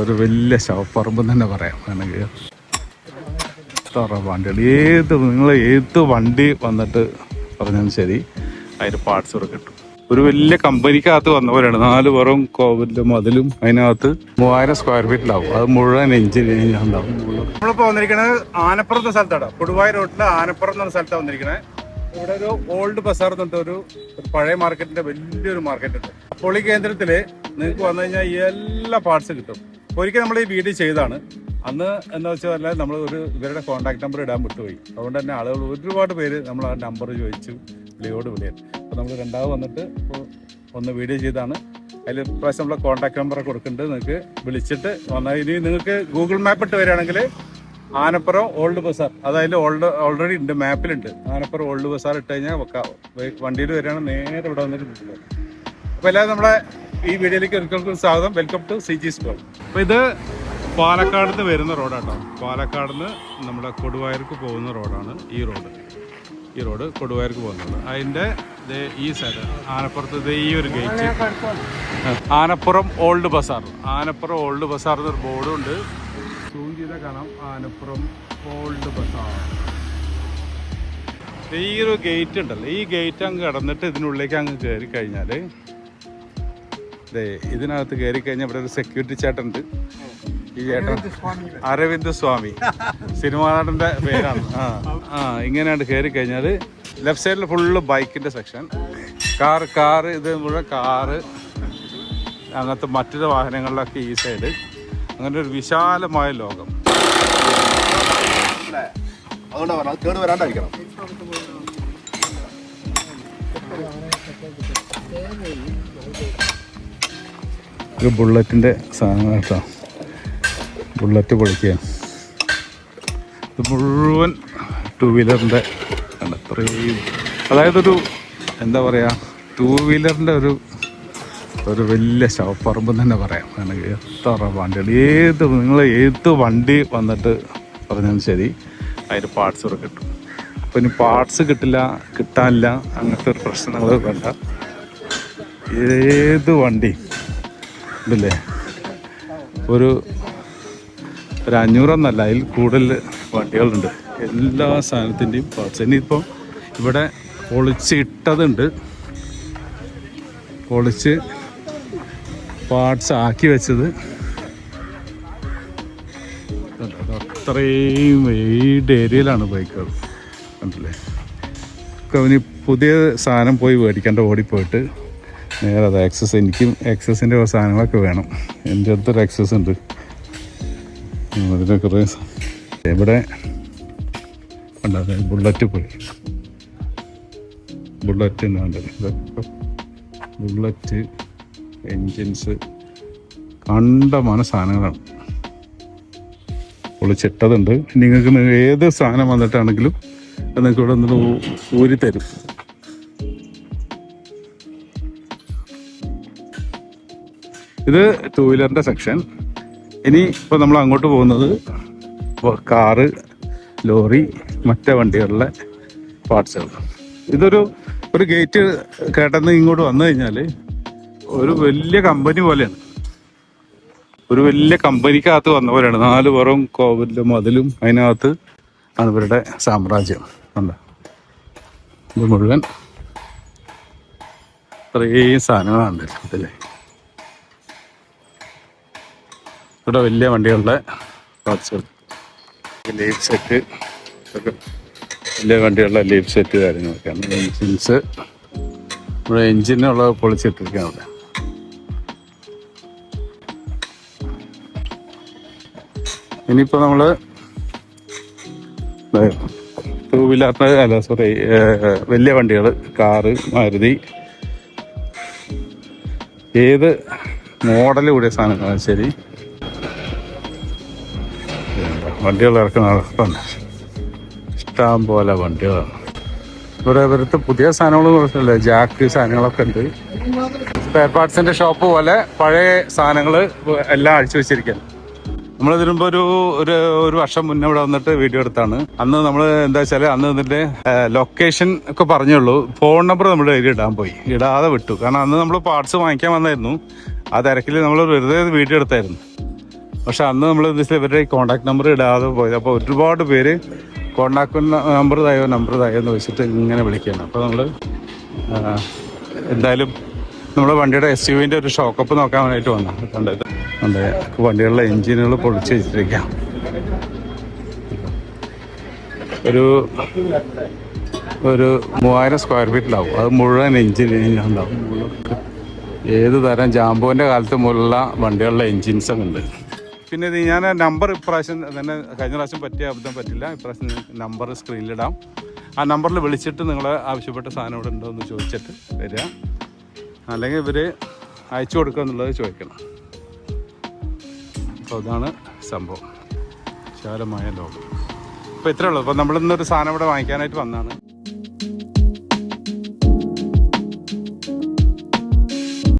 ഒരു വലിയ ശവപ്പറമ്പ് തന്നെ പറയാം വേണമെങ്കിൽ. എത്ര വണ്ടികൾ, നിങ്ങൾ ഏത് വണ്ടി വന്നിട്ട് പറഞ്ഞാലും ശരി അതിൻ്റെ പാർട്സ് ഇവിടെ കിട്ടും. ഒരു വലിയ കമ്പനിക്കകത്ത് വന്ന പോലെയാണ്. 4 പുറം കോവിലും മതിലും അതിനകത്ത് 3000 സ്ക്വയർ ഫീറ്റിലാവും. അത് മുഴുവൻ എഞ്ചിനീയറിംഗ് ഉണ്ടാവും. നമ്മളിപ്പോൾ വന്നിരിക്കുന്നത് ആനപ്പുറത്തെ സ്ഥലത്താണ്. കൊടുവായൂർ റോഡിലെ ആനപ്പുറം എന്ന സ്ഥലത്താണ് വന്നിരിക്കുന്നത്. ഇവിടെ ഒരു ഓൾഡ് ബസാർ എന്നിട്ട് ഒരു പഴയ മാർക്കറ്റിന്റെ വലിയൊരു മാർക്കറ്റ് ഉണ്ട്. അപ്പോൾ ഈ കേന്ദ്രത്തിൽ നിങ്ങൾക്ക് വന്നു കഴിഞ്ഞാൽ എല്ലാ പാർട്സും കിട്ടും. ഒരിക്കൽ നമ്മൾ ഈ വീഡിയോ ചെയ്താണ്. അന്ന് എന്താ വെച്ചാൽ നമ്മൾ ഇവരുടെ കോൺടാക്ട് നമ്പർ ഇടാൻ വിട്ടുപോയി. അതുകൊണ്ട് തന്നെ ആളുകൾ ഒരുപാട് പേര് നമ്മൾ ആ നമ്പർ ചോദിച്ചു വിളിയോട് വിളിയാൻ. അപ്പോൾ നമ്മൾ രണ്ടാമത് വന്നിട്ട് ഒന്ന് വീഡിയോ ചെയ്താണ്. അതിൽ പ്രാവശ്യം നമ്മളെ കോൺടാക്ട് നമ്പറൊക്കെ കൊടുക്കുന്നുണ്ട്. നിങ്ങൾക്ക് വിളിച്ചിട്ട് വന്നാൽ ഇനി നിങ്ങൾക്ക് ഗൂഗിൾ മാപ്പ് ഇട്ട് വരികയാണെങ്കിൽ ആനപ്പുറം ഓൾഡ് ബസാർ, അതായത് ഓൾറെഡി ഉണ്ട്, മാപ്പിലുണ്ട്. ആനപ്പുറം ഓൾഡ് ബസാർ ഇട്ട് കഴിഞ്ഞാൽ വണ്ടിയിൽ വരികയാണെങ്കിൽ നേരെ ഇവിടെ വന്നിട്ട് കിട്ടുന്നത്. അപ്പോൾ എല്ലാവരും നമ്മളെ ഈ വീഡിയോയിലേക്ക് ഒരിക്കൽക്കും സ്വാഗതം. Welcome to CG Store. അപ്പോൾ ഇത് പാലക്കാട് നിന്ന് വരുന്ന റോഡാട്ടോ. പാലക്കാട് നിന്ന് നമ്മുടെ കൊടുവായൂർക്ക് പോകുന്ന റോഡാണ് ഈ റോഡ് കൊടുവായൂർക്ക് പോകുന്നത്. അതിൻ്റെ ഈ സൈഡ് ആനപ്പുറത്ത് ഈ ഒരു ഗേറ്റ്, ആനപ്പുറം ഓൾഡ് ബസാർ എന്നൊരു ബോർഡും ഉണ്ട്. സൂം ചെയ്താൽ കാണാം ആനപ്പുറം ഓൾഡ് ബസാർ. ഈ ഒരു ഗേറ്റ് ഉണ്ടല്ലോ, ഈ ഗേറ്റ് അങ്ങ് കടന്നിട്ട് ഇതിനുള്ളിലേക്ക് അങ്ങ് കയറി കഴിഞ്ഞാൽ ഇതിനകത്ത് കയറി കഴിഞ്ഞാൽ ഇവിടെ ഒരു സെക്യൂരിറ്റി ചേട്ടനുണ്ട്. ഈ ചേട്ടൻ അരവിന്ദ് സ്വാമി, സിനിമാ നടന്റെ പേരാണ്. ഇങ്ങനെയാണ് കയറി കഴിഞ്ഞാൽ ലെഫ്റ്റ് സൈഡിൽ ഫുള്ള് ബൈക്കിന്റെ സെക്ഷൻ, കാറ് ഇത് മുഴുവൻ കാറ്, അങ്ങനത്തെ മറ്റൊരു വാഹനങ്ങളിലൊക്കെ ഈ സൈഡ്. അങ്ങനെ ഒരു വിശാലമായ ലോകം. ഒരു ബുള്ളറ്റിൻ്റെ സാധനം കേട്ടോ. ബുള്ളറ്റ് പൊളിക്കുക. ഇത് മുഴുവൻ 2 വീലറിൻ്റെ അത്രയും, അതായത് എന്താ പറയുക, 2 വീലറിൻ്റെ ഒരു വലിയ ശവപ്പറമ്പ് തന്നെ പറയാം വേണമെങ്കിൽ. എത്ര വണ്ടികൾ, നിങ്ങൾ ഏത് വണ്ടി വന്നിട്ട് പറഞ്ഞാലും ശരി അതിൻ്റെ പാർട്സ് ഇവിടെ കിട്ടും. അപ്പോൾ ഇനി പാർട്സ് കിട്ടാനില്ല അങ്ങനത്തെ ഒരു പ്രശ്നങ്ങൾ വേണ്ട. ഏത് വണ്ടി ഇല്ലേ, ഒരു 500 എന്നല്ല, അതിൽ കൂടുതൽ വണ്ടികളുണ്ട്. എല്ലാ സാധനത്തിൻ്റെയും പാർട്സ്. ഇനിയിപ്പം ഇവിടെ പൊളിച്ചിട്ടതുണ്ട്, പൊളിച്ച് പാർട്സ് ആക്കി വെച്ചത്. അത്രയും വൈഡ് ഏരിയയിലാണ് ബൈക്കുകൾ കണ്ടില്ലേ. അവന് പുതിയ സാധനം പോയി മേടിക്കേണ്ട, ഓടിപ്പോയിട്ട് നേരെ അത് എനിക്കും എക്സസിൻ്റെ സാധനങ്ങളൊക്കെ വേണം. എൻ്റെ അടുത്തൊരു എക്സസ് ഉണ്ട്. അതിൻ്റെ കുറേ ഇവിടെ ഉണ്ടാകും. ബുള്ളറ്റ് പോയി, ബുള്ളറ്റ് ഉണ്ടാകും. ഇതൊക്കെ ബുള്ളറ്റ് എൻജിൻസ് കണ്ടമാന സാധനങ്ങളാണ്. പൊളിച്ചിട്ടതുണ്ട്. നിങ്ങൾക്ക് ഏത് സാധനം വന്നിട്ടാണെങ്കിലും നിങ്ങൾക്ക് ഇവിടെ നിന്ന് ഊരി തരും. ഇത് 2 വീലറിൻ്റെ സെക്ഷൻ. ഇനി ഇപ്പോൾ നമ്മൾ അങ്ങോട്ട് പോകുന്നത് കാറ്, ലോറി, മറ്റേ വണ്ടികളിലെ പാർട്സുകൾ. ഒരു ഗേറ്റ് കേട്ടെന്ന് ഇങ്ങോട്ട് വന്നു കഴിഞ്ഞാൽ ഒരു വലിയ കമ്പനി പോലെയാണ്. ഒരു വലിയ കമ്പനിക്കകത്ത് വന്ന പോലെയാണ്. 4 പുറം കോവിലും മതിലും അതിനകത്ത് ആണ് ഇവരുടെ സാമ്രാജ്യം. കണ്ടോ, ഇത് മുഴുവൻ ഇത്രയും സാധനങ്ങളാണ് ഇതില്ലേ. ഇവിടെ വലിയ വണ്ടികളുടെ പാർട്സുകൾ, ലീഫ് സെറ്റ് ഒക്കെ, വലിയ വണ്ടികളുടെ ലീഫ് സെറ്റ് കാര്യങ്ങളൊക്കെയാണ്. എൻജിൻസ്, ഇവിടെ എൻജിനുള്ള പൊളിച്ചിട്ടിരിക്കുകയാണ് അവിടെ. ഇനിയിപ്പോൾ നമ്മൾ 2 വീലറിൻ്റെ വലിയ വണ്ടികൾ, കാറ്, മാരുതി, ഏത് മോഡൽ കൂടിയ സാധനങ്ങളാണ് ശരി വണ്ടികൾ ഇറക്കുന്ന ഇഷ്ടം പോലെ വണ്ടികളാണ്. ഇവിടെ ഇവരത്തെ പുതിയ സാധനങ്ങൾ കുറിച്ചല്ലേ, ജാക്ക് സാധനങ്ങളൊക്കെ ഉണ്ട്. സ്പെയർ പാർട്സിൻ്റെ ഷോപ്പ് പോലെ പഴയ സാധനങ്ങൾ എല്ലാം അടിച്ചു വെച്ചിരിക്കുകയാണ്. നമ്മളിതിന് മുമ്പ് ഒരു വർഷം മുന്നേ ഇവിടെ വന്നിട്ട് വീഡിയോ എടുത്താണ്. അന്ന് നമ്മൾ എന്താ വെച്ചാൽ അന്ന് ഇതിൻ്റെ ലൊക്കേഷൻ ഒക്കെ പറഞ്ഞുള്ളൂ. ഫോൺ നമ്പർ നമ്മൾ ഇടാതെ വിട്ടു. കാരണം അന്ന് നമ്മൾ പാർട്സ് വാങ്ങിക്കാൻ വന്നായിരുന്നു. ആ തിരക്കിൽ നമ്മൾ വെറുതെ വീഡിയോ എടുത്തായിരുന്നു. പക്ഷെ അന്ന് നമ്മൾ ഇവരുടെ കോൺടാക്ട് നമ്പർ ഇടാതെ പോയത്. അപ്പോൾ ഒരുപാട് പേര് കോൺടാക്ട് നമ്പർ തായോ എന്ന് വെച്ചിട്ട് ഇങ്ങനെ വിളിക്കുകയാണ്. അപ്പോൾ നമ്മൾ എന്തായാലും നമ്മുടെ വണ്ടിയുടെ SUV-ൻ്റെ ഒരു ഷോക്കപ്പ് നോക്കാൻ വേണ്ടിയിട്ട് വന്നത്. വണ്ടികളുടെ എൻജിനുകൾ പൊളിച്ച് വെച്ചിരിക്കാം. ഒരു 3000 സ്ക്വയർ ഫീറ്റിലാവും. അത് മുഴുവൻ എൻജിൻ ഉണ്ടാവും. ഏത് തരം ജാംബോൻ്റെ കാലത്ത് മുതലുള്ള വണ്ടികളുടെ എൻജിൻസൊക്കെ ഉണ്ട്. പിന്നെ ഇത് ഞാൻ നമ്പർ ഇപ്രാവശ്യം തന്നെ, കഴിഞ്ഞ പ്രാവശ്യം പറ്റിയ അബദ്ധം പറ്റില്ല. ഇപ്രാവശ്യം നമ്പർ സ്ക്രീനിലിടാം. ആ നമ്പറിൽ വിളിച്ചിട്ട് നിങ്ങൾ ആവശ്യപ്പെട്ട സാധനം ഇവിടെ ഉണ്ടോ എന്ന് ചോദിച്ചിട്ട് വരിക. അല്ലെങ്കിൽ ഇവർ അയച്ചു കൊടുക്കുക എന്നുള്ളത് ചോദിക്കണം. അപ്പോൾ അതാണ് സംഭവം. വിശാലമായ ലോകം. അപ്പോൾ ഇത്രയേ ഉള്ളൂ. അപ്പോൾ നമ്മളിന്നൊരു സാധനം ഇവിടെ വാങ്ങിക്കാനായിട്ട് വന്നതാണ്.